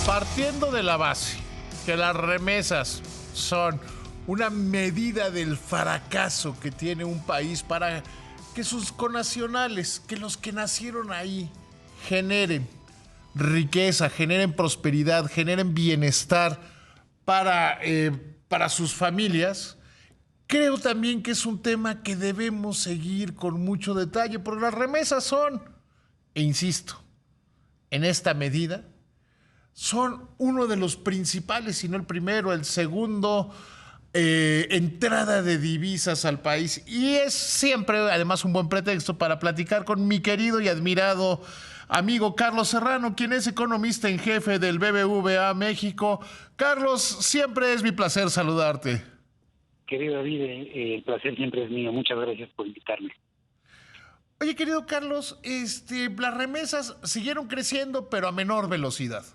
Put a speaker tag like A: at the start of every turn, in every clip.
A: Partiendo de la base que las remesas son una medida del fracaso que tiene un país para que sus connacionales, que los que nacieron ahí, generen riqueza, generen prosperidad, generen bienestar para sus familias. Creo también que es un tema que debemos seguir con mucho detalle, porque las remesas son, e insisto, en esta medida, son uno de los principales, si no el primero, el segundo, entrada de divisas al país. Y es siempre, además, un buen pretexto para platicar con mi querido y admirado amigo Carlos Serrano, quien es economista en jefe del BBVA México. Carlos, siempre es mi placer saludarte.
B: Querido David, el placer siempre es mío. Muchas gracias por invitarme.
A: Oye, querido Carlos, las remesas siguieron creciendo, pero a menor velocidad.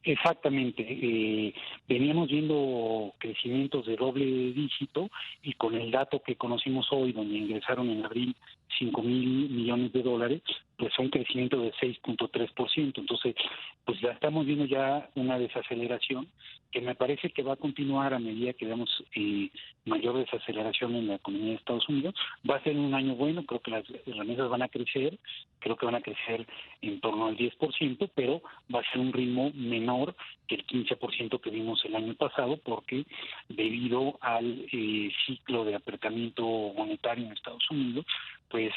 B: Exactamente. Veníamos viendo crecimientos de doble dígito y con el dato que conocimos hoy, donde ingresaron en abril 5,000 millones de dólares, pues son crecimiento de 6.3%. Entonces, pues ya estamos viendo ya una desaceleración que me parece que va a continuar a medida que veamos mayor desaceleración en la economía de Estados Unidos. Va a ser un año bueno, creo que las remesas van a crecer, creo que van a crecer en torno al 10%, pero va a ser un ritmo menor que el 15% que vimos el año pasado, porque debido al ciclo de apretamiento monetario en Estados Unidos, pues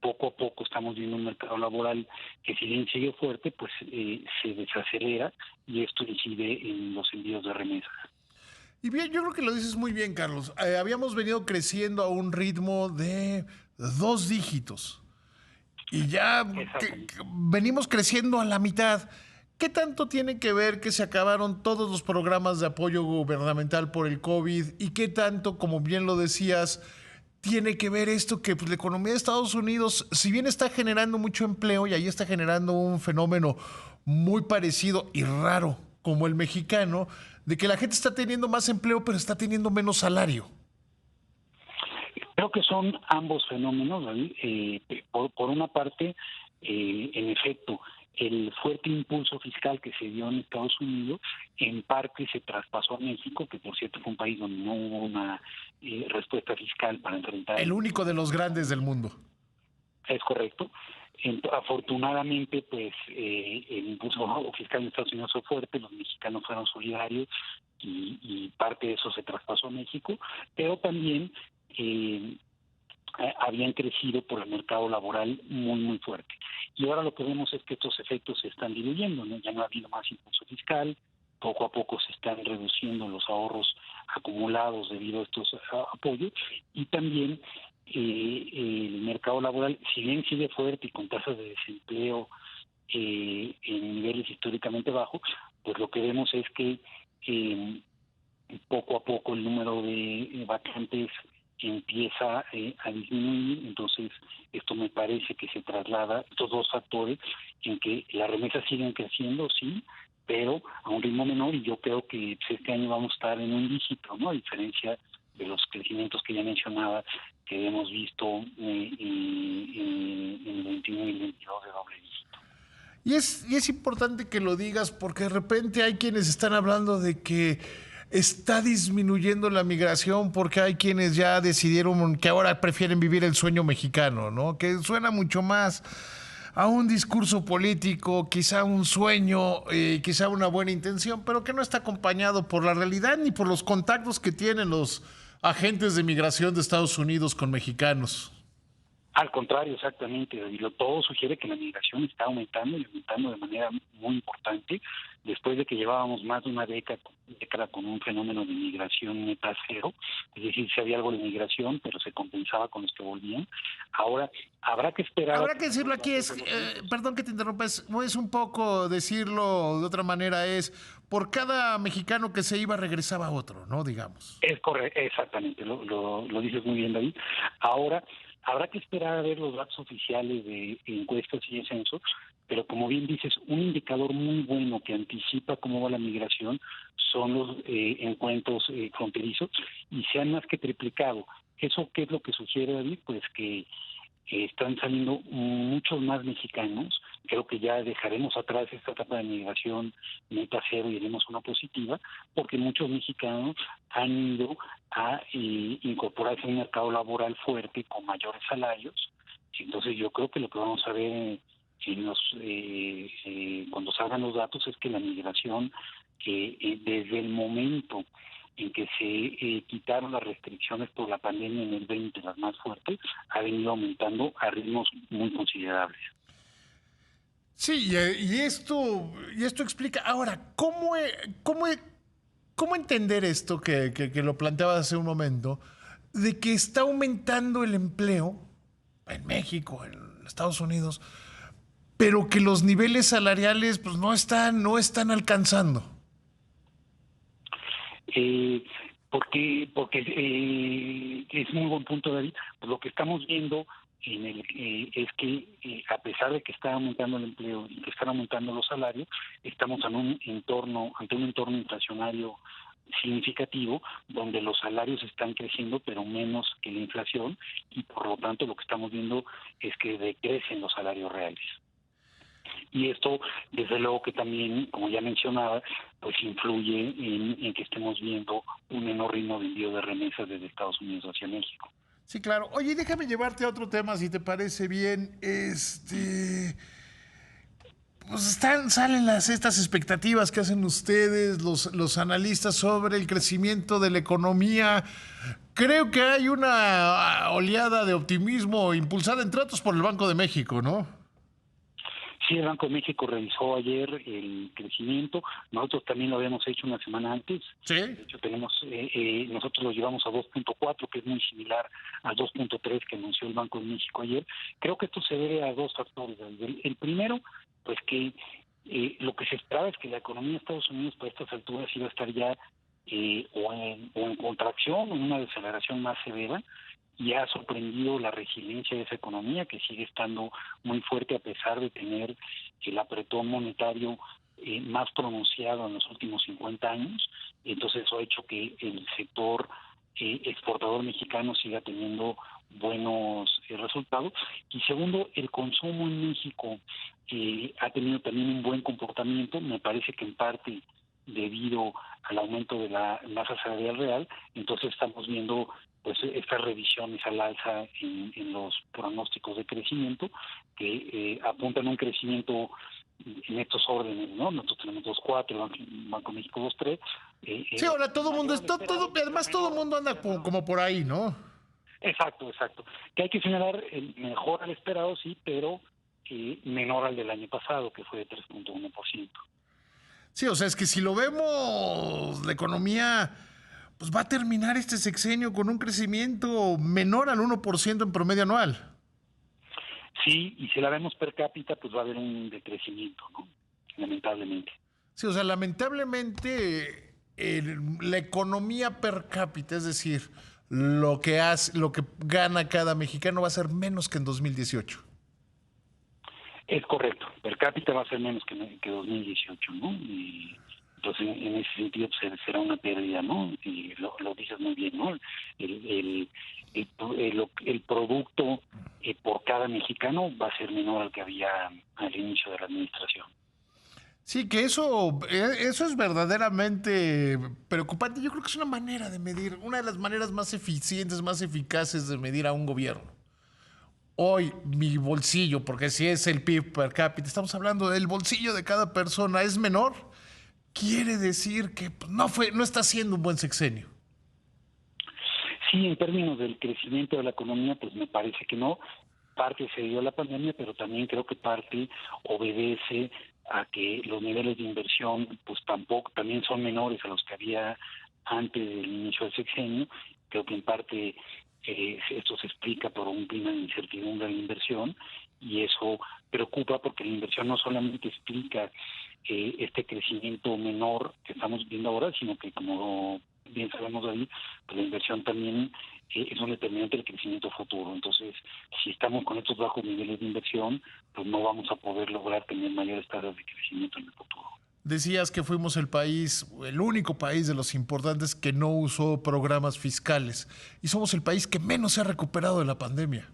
B: poco a poco estamos viendo un mercado laboral que, si bien sigue fuerte, pues se desacelera, y esto incide en los envíos de remesas.
A: Y bien, yo creo que lo dices muy bien, Carlos. Habíamos venido creciendo a un ritmo de 2 dígitos y ya venimos creciendo a la mitad. ¿Qué tanto tiene que ver que se acabaron todos los programas de apoyo gubernamental por el COVID? ¿Y qué tanto, como bien lo decías, tiene que ver esto que, pues, la economía de Estados Unidos, si bien está generando mucho empleo y ahí está generando un fenómeno muy parecido y raro como el mexicano, de que la gente está teniendo más empleo pero está teniendo menos salario?
B: Creo que son ambos fenómenos, David. Por una parte, en efecto, el fuerte impulso fiscal que se dio en Estados Unidos en parte se traspasó a México, que por cierto fue un país donde no hubo una respuesta fiscal para enfrentar
A: El único de los grandes del mundo.
B: Es correcto. Afortunadamente, pues el impulso fiscal en Estados Unidos fue fuerte, los mexicanos fueron solidarios y parte de eso se traspasó a México, pero también habían crecido por el mercado laboral muy fuerte. Y ahora lo que vemos es que estos efectos se están diluyendo, ¿no? Ya no ha habido más impulso fiscal, poco a poco se están reduciendo los ahorros acumulados debido a estos apoyos, y también el mercado laboral, si bien sigue fuerte y con tasas de desempleo en niveles históricamente bajos, pues lo que vemos es que poco a poco el número de vacantes empieza a disminuir. Entonces esto me parece que se traslada, estos dos factores, en que las remesas siguen creciendo, sí, pero a un ritmo menor, y yo creo que este año vamos a estar en un dígito, ¿no? A diferencia de los crecimientos que ya mencionaba, que hemos visto en el 21 y el 22 de doble dígito.
A: Y es importante que lo digas, porque de repente hay quienes están hablando de que está disminuyendo la migración porque hay quienes ya decidieron que ahora prefieren vivir el sueño mexicano, ¿no? Que suena mucho más a un discurso político, quizá un sueño, quizá una buena intención, pero que no está acompañado por la realidad ni por los contactos que tienen los agentes de migración de Estados Unidos con mexicanos.
B: Al contrario, exactamente, David. Todo sugiere que la migración está aumentando, y aumentando de manera muy importante, después de que llevábamos más de una década con un fenómeno de migración neta cero. Es decir, si había algo de migración, pero se compensaba con los que volvían. Ahora habrá que esperar.
A: Habrá que decirlo aquí, perdón que te interrumpa, es un poco decirlo de otra manera, es por cada mexicano que se iba regresaba otro, ¿no? Digamos.
B: Es correcto, exactamente, lo dices muy bien, David. Ahora habrá que esperar a ver los datos oficiales de encuestas y censos, pero como bien dices, un indicador muy bueno que anticipa cómo va la migración son los encuentros fronterizos, y se han más que triplicado. ¿Eso qué es lo que sugiere, David? Pues que están saliendo muchos más mexicanos creo que ya dejaremos atrás esta etapa de migración neta cero y iremos a una positiva, porque muchos mexicanos han ido a incorporarse a un mercado laboral fuerte con mayores salarios. Entonces yo creo que lo que vamos a ver cuando salgan los datos es que la migración, desde el momento en que se quitaron las restricciones por la pandemia en el 20, las más fuertes, ha venido aumentando a ritmos muy considerables.
A: Sí, y esto explica. Ahora, ¿cómo entender esto que lo planteabas hace un momento, de que está aumentando el empleo en México, en Estados Unidos, pero que los niveles salariales pues no están alcanzando?
B: Porque es muy buen punto, David. Pues lo que estamos viendo es que a pesar de que está aumentando el empleo y que están aumentando los salarios, estamos ante un entorno inflacionario significativo, donde los salarios están creciendo pero menos que la inflación, y por lo tanto lo que estamos viendo es que decrecen los salarios reales. Y esto, desde luego que también, como ya mencionaba, pues influye en que estemos viendo un menor ritmo de envío de remesas desde Estados Unidos hacia México.
A: Sí, claro. Oye, déjame llevarte a otro tema, si te parece bien. Pues salen estas expectativas que hacen ustedes, los analistas, sobre el crecimiento de la economía. Creo que hay una oleada de optimismo impulsada, entre otros, por el Banco de México, ¿no?
B: Sí, el Banco de México revisó ayer el crecimiento. Nosotros también lo habíamos hecho una semana antes.
A: Sí.
B: De hecho, nosotros lo llevamos a 2.4, que es muy similar al 2.3 que anunció el Banco de México ayer. Creo que esto se debe a dos factores. El primero, pues que lo que se esperaba es que la economía de Estados Unidos para estas alturas iba a estar ya o en contracción o en una desaceleración más severa, y ha sorprendido la resiliencia de esa economía, que sigue estando muy fuerte a pesar de tener el apretón monetario más pronunciado en los últimos 50 años. Entonces eso ha hecho que el sector exportador mexicano siga teniendo buenos resultados. Y segundo, el consumo en México ha tenido también un buen comportamiento, me parece que en parte debido al aumento de la masa salarial real. Entonces estamos viendo pues estas revisiones al alza en los pronósticos de crecimiento, que apuntan a un crecimiento en estos órdenes, ¿no? Nosotros tenemos 2.4, el Banco de México 2.3.
A: Sí, ahora todo el mundo además todo el mundo anda como por ahí, ¿no?
B: Exacto. Que hay que señalar mejor al esperado, sí, pero menor al del año pasado, que fue de 3.1%.
A: Sí, o sea, es que si lo vemos, la economía pues va a terminar este sexenio con un crecimiento menor al 1% en promedio anual.
B: Sí, y si la vemos per cápita, pues va a haber un decrecimiento, ¿no? Lamentablemente.
A: Sí, o sea, lamentablemente la economía per cápita, es decir, lo que gana cada mexicano, va a ser menos que en 2018.
B: Es correcto, per cápita va a ser menos que 2018, ¿no? Y entonces en ese sentido pues, será una pérdida, ¿no? Y lo dices muy bien, ¿no? El producto por cada mexicano va a ser menor al que había al inicio de la administración.
A: Sí, que eso es verdaderamente preocupante. Yo creo que es una manera de medir, una de las maneras más eficientes, más eficaces de medir a un gobierno. Hoy mi bolsillo, porque si es el PIB per cápita, estamos hablando del bolsillo de cada persona, es menor, quiere decir que no está siendo un buen sexenio.
B: Sí, en términos del crecimiento de la economía, pues me parece que no. Parte se dio a la pandemia, pero también creo que parte obedece a que los niveles de inversión pues también son menores a los que había antes del inicio del sexenio. Creo que en parte esto se explica por un clima de incertidumbre en la inversión, y eso preocupa porque la inversión no solamente explica este crecimiento menor que estamos viendo ahora, sino que, como bien sabemos ahí, pues la inversión también es un determinante del crecimiento futuro. Entonces, si estamos con estos bajos niveles de inversión, pues no vamos a poder lograr tener mayores tasas de crecimiento en el futuro.
A: Decías que fuimos el único país de los importantes que no usó programas fiscales, y somos el país que menos se ha recuperado de la pandemia.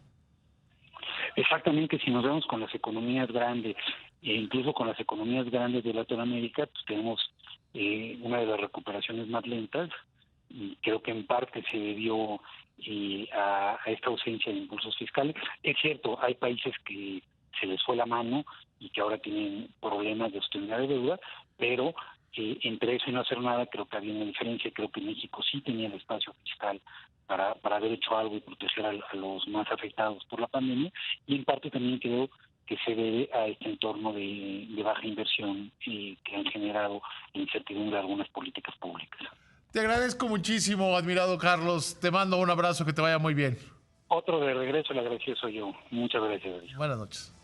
B: Exactamente, si nos vemos con las economías grandes, e incluso con las economías grandes de Latinoamérica, pues tenemos una de las recuperaciones más lentas, y creo que en parte se debió a esta ausencia de impulsos fiscales. Es cierto, hay países que se les fue la mano y que ahora tienen problemas de austeridad de deuda, pero entre eso y no hacer nada creo que había una diferencia. Creo que México sí tenía el espacio fiscal para haber hecho algo y proteger a los más afectados por la pandemia, y en parte también creo que se debe a este entorno de baja inversión que han generado incertidumbre de algunas políticas públicas.
A: Te agradezco muchísimo, admirado Carlos. Te mando un abrazo, que te vaya muy bien.
B: Otro de regreso, le agradecido soy yo. Muchas gracias.
A: Buenas noches.